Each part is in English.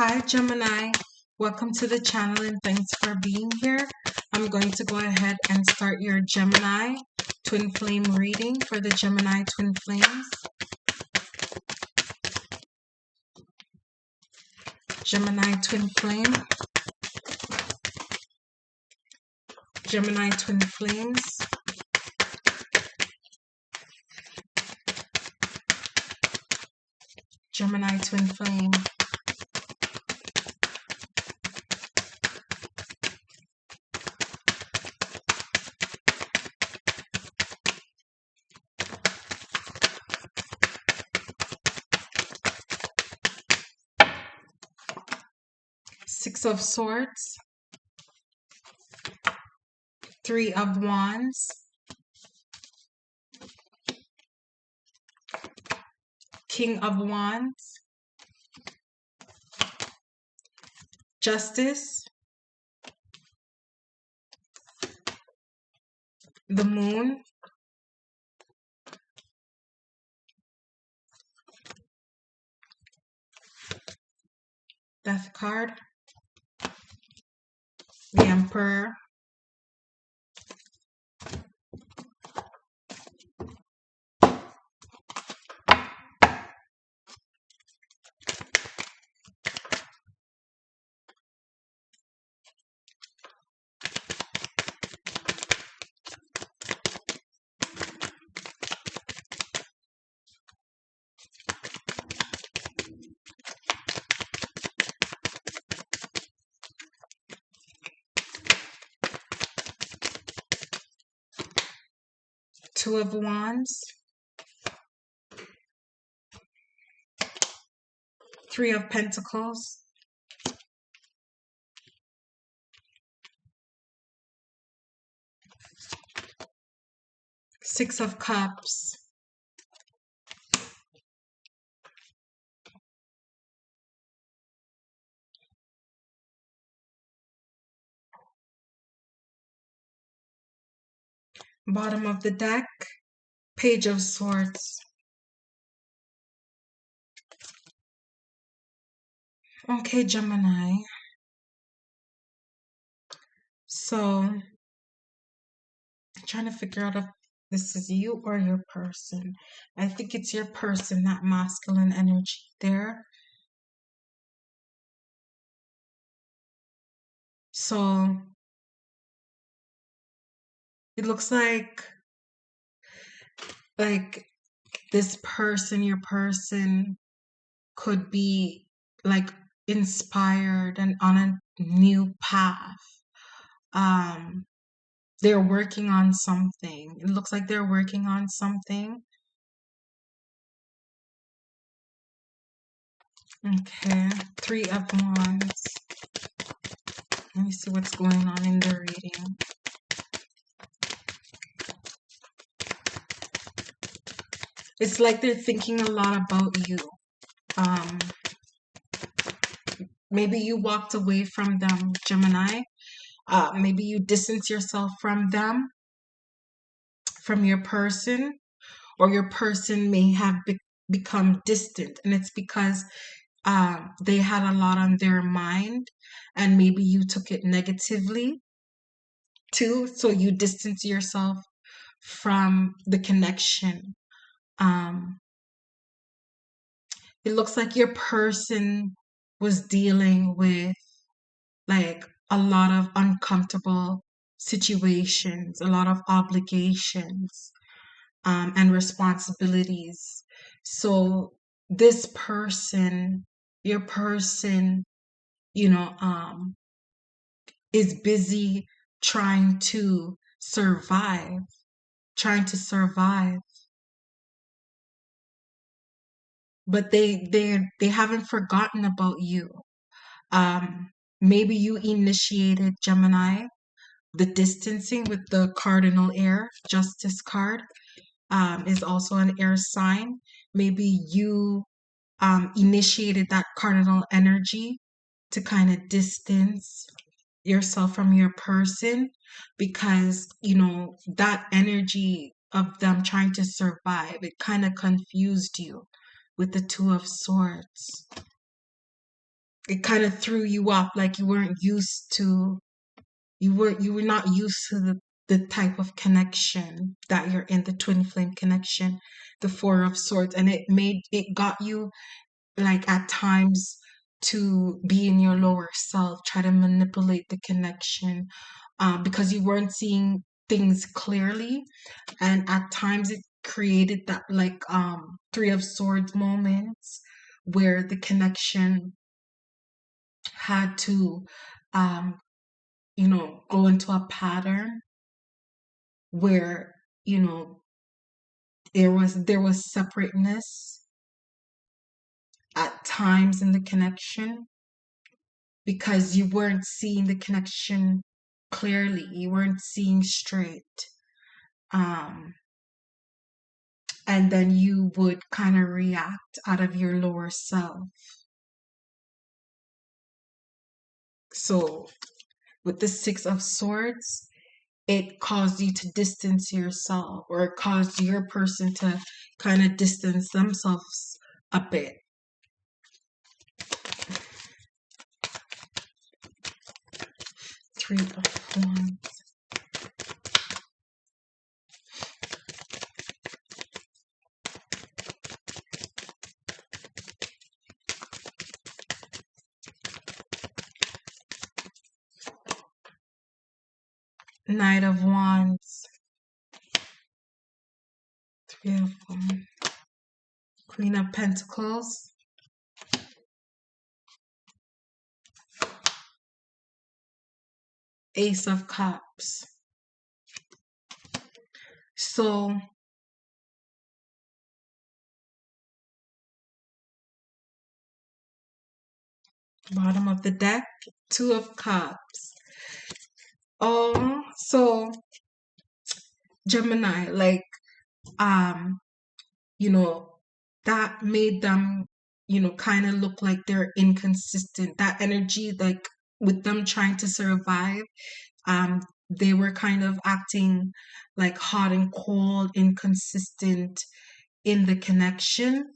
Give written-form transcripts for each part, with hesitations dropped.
Hi, Gemini. Welcome to the channel and thanks for being here. I'm going to go ahead and start your Gemini twin flame reading for the Gemini twin flames. Gemini twin flame. Gemini twin flames. Gemini twin flame. Six of Swords. Three of Wands. King of Wands. Justice. The Moon. Death card. The Emperor. Two of Wands. Three of Pentacles. Six of Cups. Bottom of the deck, Page of Swords. Okay, Gemini. So, I'm trying to figure out if this is you or your person. I think it's your person, that masculine energy there. So, it looks like this person, your person, could be like inspired and on a new path. They're working on something. It looks like they're working on something. Okay, Three of Wands. Let me see what's going on in the reading. It's like they're thinking a lot about you. Maybe you walked away from them, Gemini. Maybe you distance yourself from them, from your person, or your person may have become distant. And it's because they had a lot on their mind and maybe you took it negatively too. So you distance yourself from the connection. It looks like your person was dealing with like a lot of uncomfortable situations, a lot of obligations, and responsibilities. So this person, your person, is busy trying to survive, trying to survive. But they haven't forgotten about you. Maybe you initiated, Gemini, the distancing with the cardinal air. Justice card is also an air sign. Maybe you initiated that cardinal energy to kind of distance yourself from your person because, that energy of them trying to survive, it kind of confused you with the Two of Swords. it kind of threw you off, like you were not used to the type of connection that you're in, the twin flame connection, the Four of Swords, and it got you like at times to be in your lower self, try to manipulate the connection, because you weren't seeing things clearly, and at times it created that like Three of Swords moments where the connection had to um go into a pattern where you know there was separateness at times in the connection, because you weren't seeing the connection clearly, you weren't seeing straight, um and then you would kind of react out of your lower self. So with the Six of Swords, it caused you to distance yourself, or it caused your person to kind of distance themselves a bit. Three of Wands. Knight of Wands. Three of Wands. Queen of Pentacles. Ace of Cups. So bottom of the deck, Two of Cups. So Gemini, like, um, you know, that made them, kind of look like they're inconsistent. That energy, like with them trying to survive, they were kind of acting like hot and cold, inconsistent in the connection.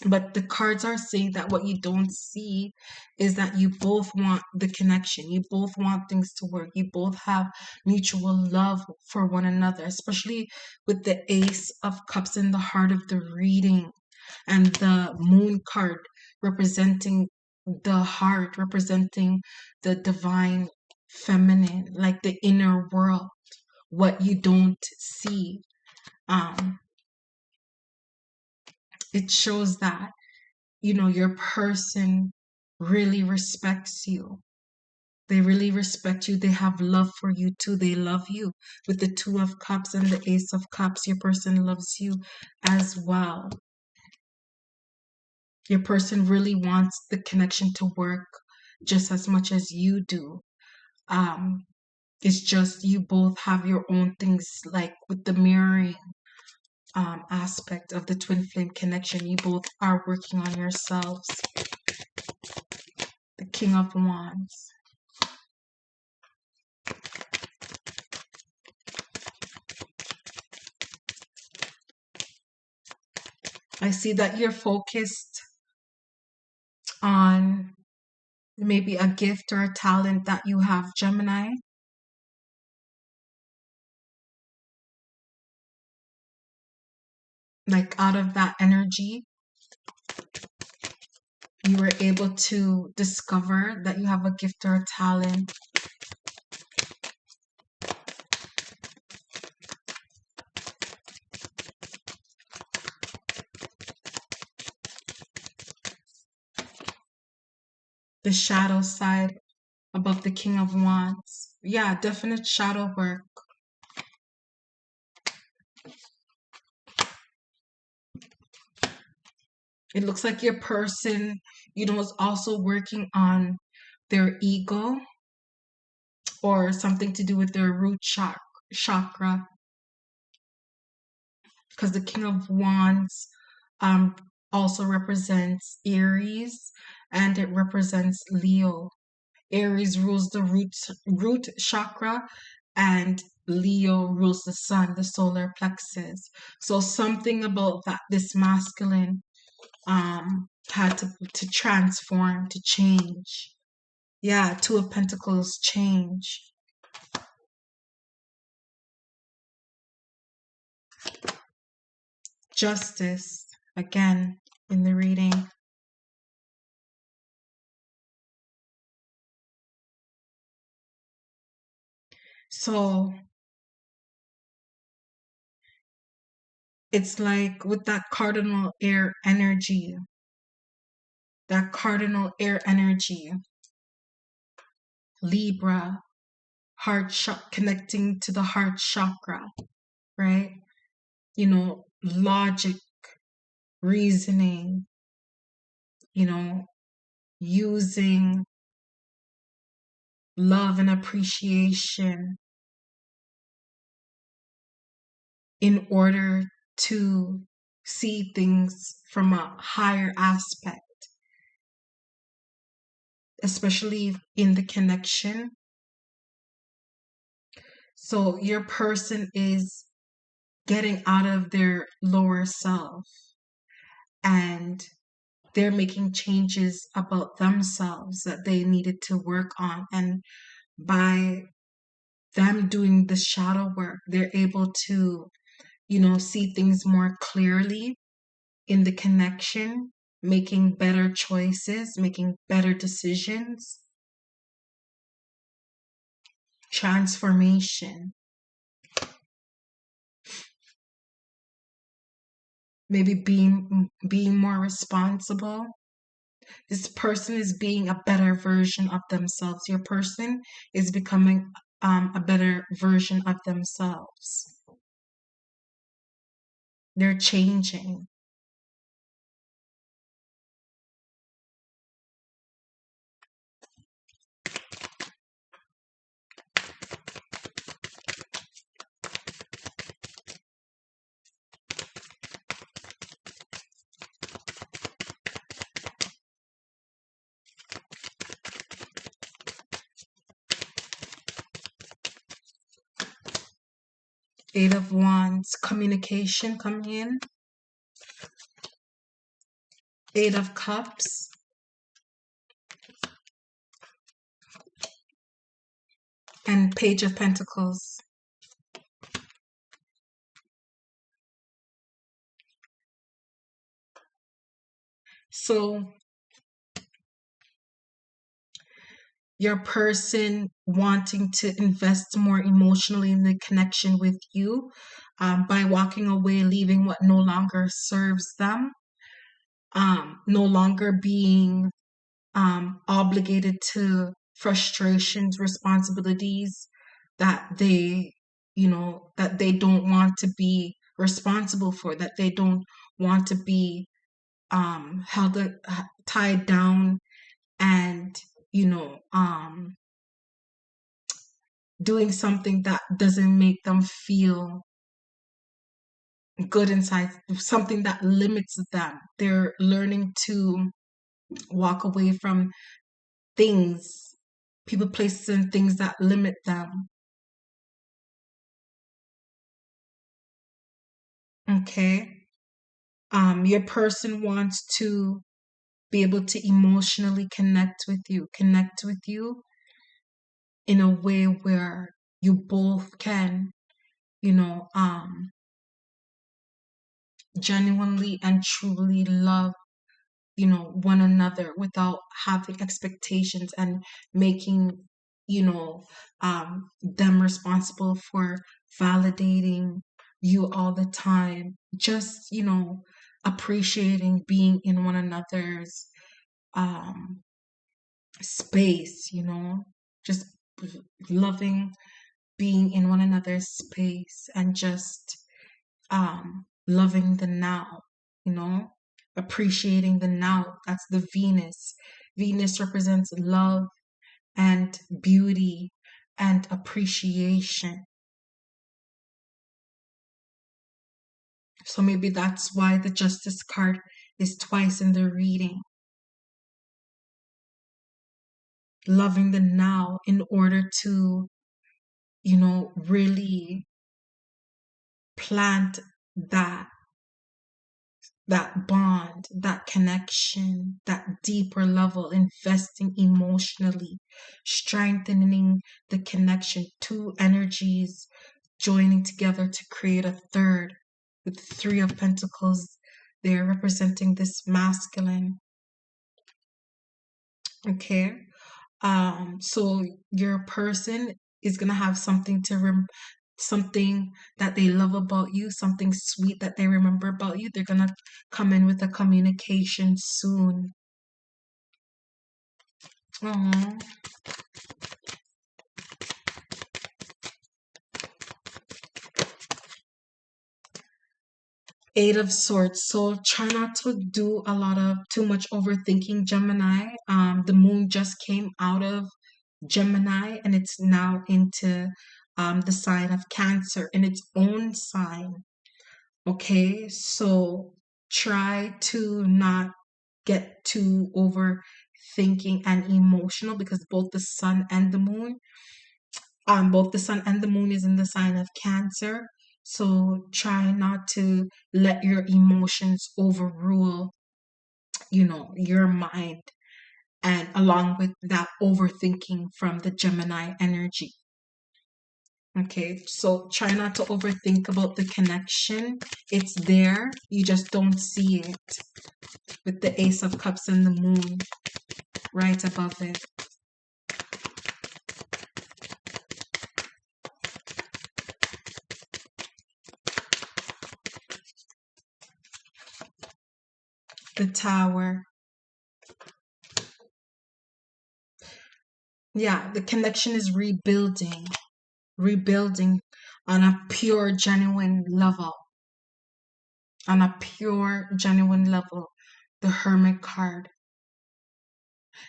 But the cards are saying that what you don't see is that you both want the connection. You both want things to work. You both have mutual love for one another, especially with the Ace of Cups in the heart of the reading, and the Moon card representing the heart, representing the divine feminine, like the inner world, what you don't see. Um, it shows that your person really respects you. They really respect you. They have love for you too. They love you. With the Two of Cups and the Ace of Cups, your person loves you as well. Your person really wants the connection to work just as much as you do. Um, it's just you both have your own things, like with the mirroring aspect of the twin flame connection. You both are working on yourselves. The King of Wands. I see that you're focused on maybe a gift or a talent that you have, Gemini. Like out of that energy, you were able to discover that you have a gift or a talent. The shadow side above the King of Wands. Yeah, definite shadow work. It looks like your person, is also working on their ego, or something to do with their root chakra. Because the King of Wands um, also represents Aries, and it represents Leo. Aries rules the root chakra, and Leo rules the sun, the solar plexus. So something about that, this masculine had to transform, to change. Yeah, Two of Pentacles, change. Justice, again, in the reading. So it's like with that cardinal air energy, Libra, connecting to the heart chakra, right? Logic, reasoning, using love and appreciation in order to see things from a higher aspect, especially in the connection. So your person is getting out of their lower self, and they're making changes about themselves that they needed to work on. And by them doing the shadow work, they're able to, see things more clearly in the connection, making better choices, making better decisions, transformation. Maybe being more responsible. This person is being a better version of themselves. Your person is becoming a better version of themselves. They're changing. Eight of Wands, communication coming in. Eight of Cups. And Page of Pentacles. So your person wanting to invest more emotionally in the connection with you, by walking away, leaving what no longer serves them, no longer being obligated to frustrations, responsibilities that that they don't want to be responsible for, that they don't want to be tied down, and doing something that doesn't make them feel good inside, something that limits them. They're learning to walk away from things, people, places, and things that limit them. Okay. Your person wants to be able to emotionally connect with you in a way where you both can, you know, um, genuinely and truly love, one another without having expectations, and making, them responsible for validating you all the time. Just, appreciating being in one another's um space, just loving being in one another's space, and just loving the now, appreciating the now. That's the Venus. Venus represents love and beauty and appreciation. So maybe that's why the Justice card is twice in the reading. Loving the now in order to, really plant that that bond, that connection, that deeper level, investing emotionally, strengthening the connection, two energies joining together to create a third with Three of Pentacles. They're representing this masculine. Okay. So your person is gonna have something something that they love about you, something sweet that they remember about you. They're gonna come in with a communication soon. Aww. Eight of Swords. So try not to do a lot of too much overthinking, Gemini. The moon just came out of Gemini and it's now into the sign of Cancer in its own sign. Okay, so try to not get too overthinking and emotional because both the sun and the moon is in the sign of Cancer. So try not to let your emotions overrule, your mind, and along with that overthinking from the Gemini energy. Okay, so try not to overthink about the connection. It's there, you just don't see it. With the Ace of Cups and the moon right above it. The Tower. Yeah, the connection is rebuilding on a pure, genuine level. On a pure, genuine level. The Hermit card.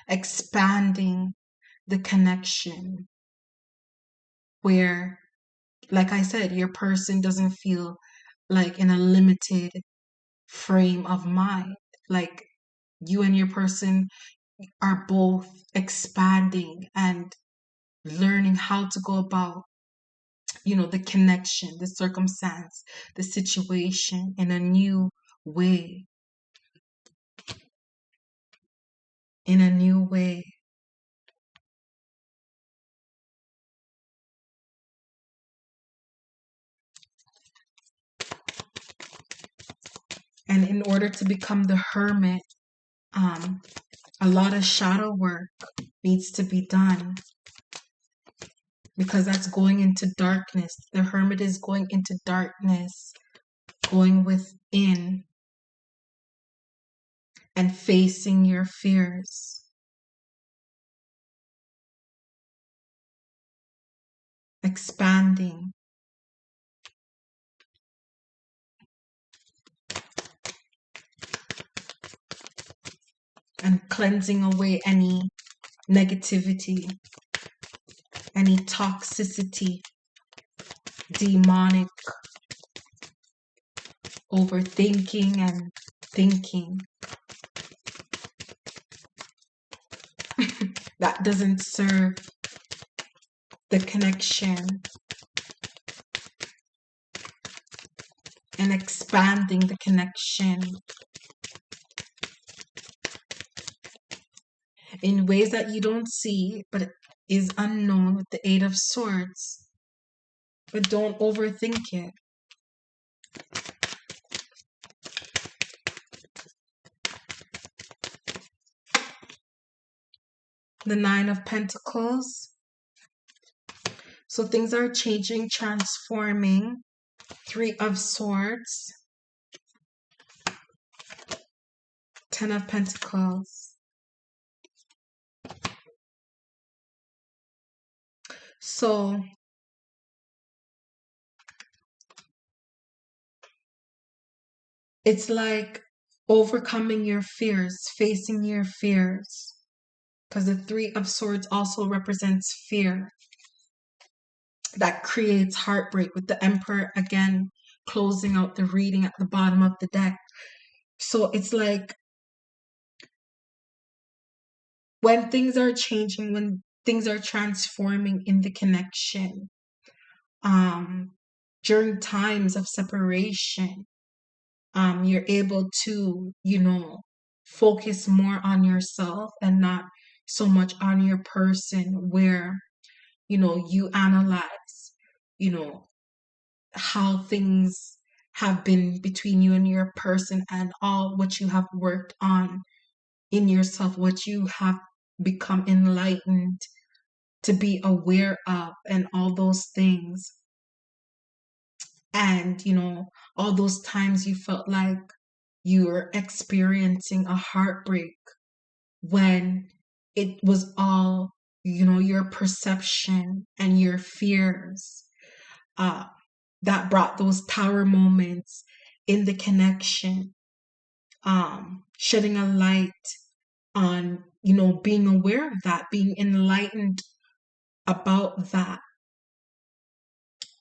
Expanding the connection where, like I said, your person doesn't feel like in a limited frame of mind. Like you and your person are both expanding and learning how to go about, the connection, the circumstance, the situation in a new way. In a new way. And in order to become the hermit, a lot of shadow work needs to be done because that's going into darkness. The hermit is going into darkness, going within and facing your fears. Expanding. And cleansing away any negativity, any toxicity, demonic overthinking and thinking that doesn't serve the connection, and expanding the connection in ways that you don't see but is unknown with the Eight of Swords. But don't overthink it. The Nine of Pentacles. So things are changing, transforming. Three of Swords. Ten of Pentacles. So it's like overcoming your fears, facing your fears. Because the Three of Swords also represents fear. That creates heartbreak with the Emperor again closing out the reading at the bottom of the deck. So it's like when things are changing, when things are transforming in the connection, during times of separation, You're able to, focus more on yourself and not so much on your person, where, you analyze, you know, how things have been between you and your person, and all what you have worked on in yourself, what you have become enlightened to be aware of, and all those things. And, all those times you felt like you were experiencing a heartbreak, when it was all, your perception and your fears, uh, that brought those tower moments in the connection, shedding a light on, being aware of that, being enlightened about that,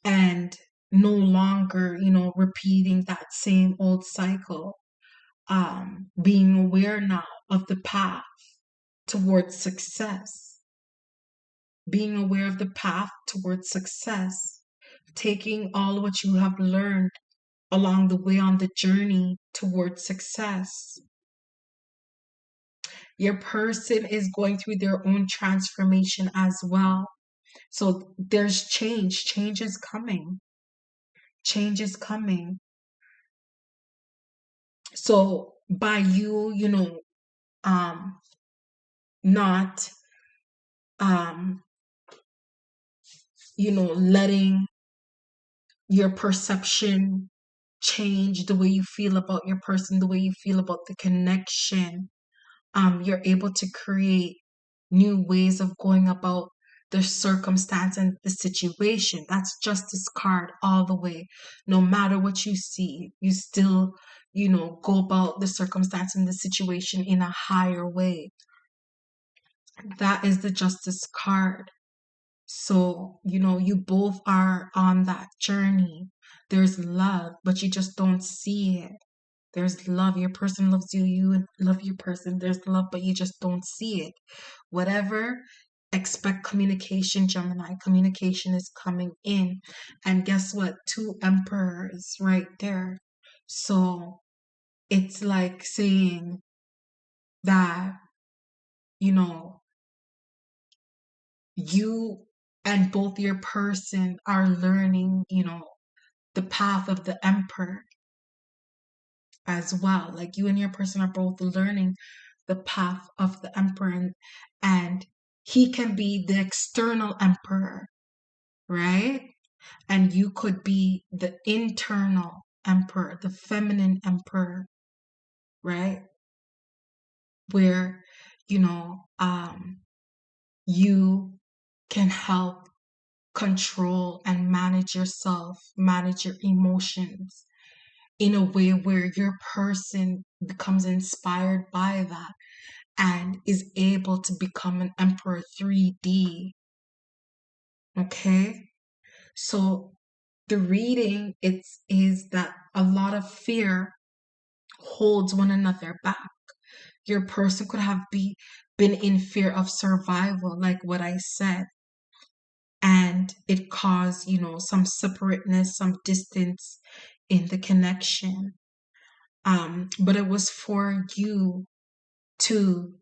and no longer, repeating that same old cycle. Being aware now of the path towards success, being aware of the path towards success, taking all what you have learned along the way on the journey towards success. Your person is going through their own transformation as well. So there's change. Change is coming. Change is coming. So by you, um, not, um, letting your perception change the way you feel about your person, the way you feel about the connection, you're able to create new ways of going about the circumstance and the situation. That's justice card all the way. No matter what you see, you still, go about the circumstance and the situation in a higher way. That is the justice card. So, you both are on that journey. There's love, but you just don't see it. There's love. Your person loves you. You love your person. There's love, but you just don't see it. Whatever, expect communication, Gemini. Communication is coming in. And guess what? Two emperors right there. So it's like saying that, you know, you and both your person are learning, the path of the emperor as well. Like you and your person are both learning the path of the emperor, and he can be the external emperor, right? And you could be the internal emperor, the feminine emperor, right? Where, you can help control and manage yourself, manage your emotions in a way where your person becomes inspired by that and is able to become an emperor 3D. Okay? So the reading is that a lot of fear holds one another back. Your person could have been in fear of survival, like what I said, and it caused, some separateness, some distance in the connection. But it was for you to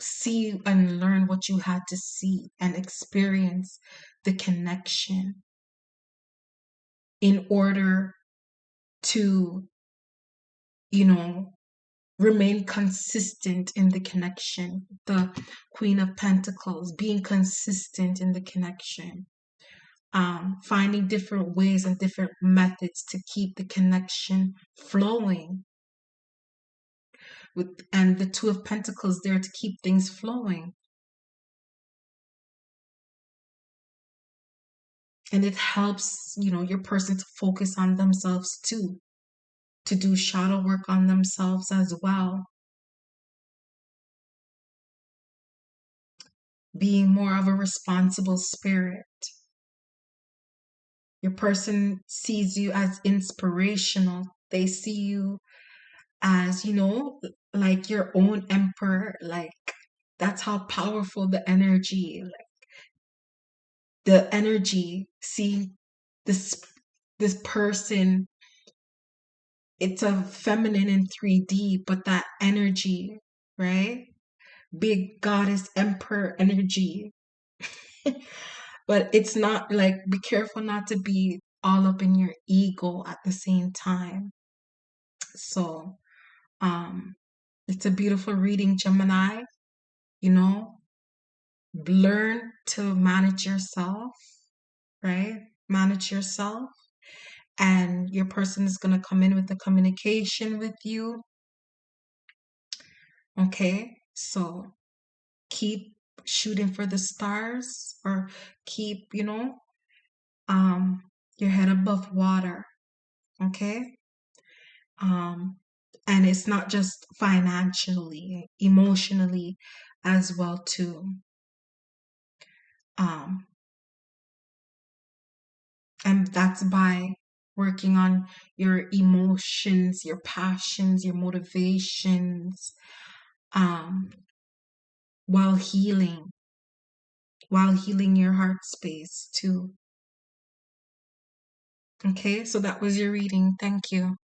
see and learn what you had to see and experience the connection in order to, you know, remain consistent in the connection. The Queen of Pentacles, being consistent in the connection. Finding different ways and different methods to keep the connection flowing. And the Two of Pentacles there to keep things flowing. And it helps, your person to focus on themselves too, to do shadow work on themselves as well. Being more of a responsible spirit. Your person sees you as inspirational. They see you as, like your own emperor. Like that's how powerful the energy, seeing this person it's a feminine in 3D, but that energy, right? Big goddess emperor energy. But it's not like, be careful not to be all up in your ego at the same time. So, um, it's a beautiful reading, Gemini. You know, learn to manage yourself, right? Manage yourself, and your person is going to come in with the communication with you. Okay, so keep shooting for the stars, or keep, um, your head above water. Okay, and it's not just financially, emotionally as well too. Um, and that's by working on your emotions, your passions, your motivations, um, while healing your heart space too. Okay, so that was your reading. Thank you.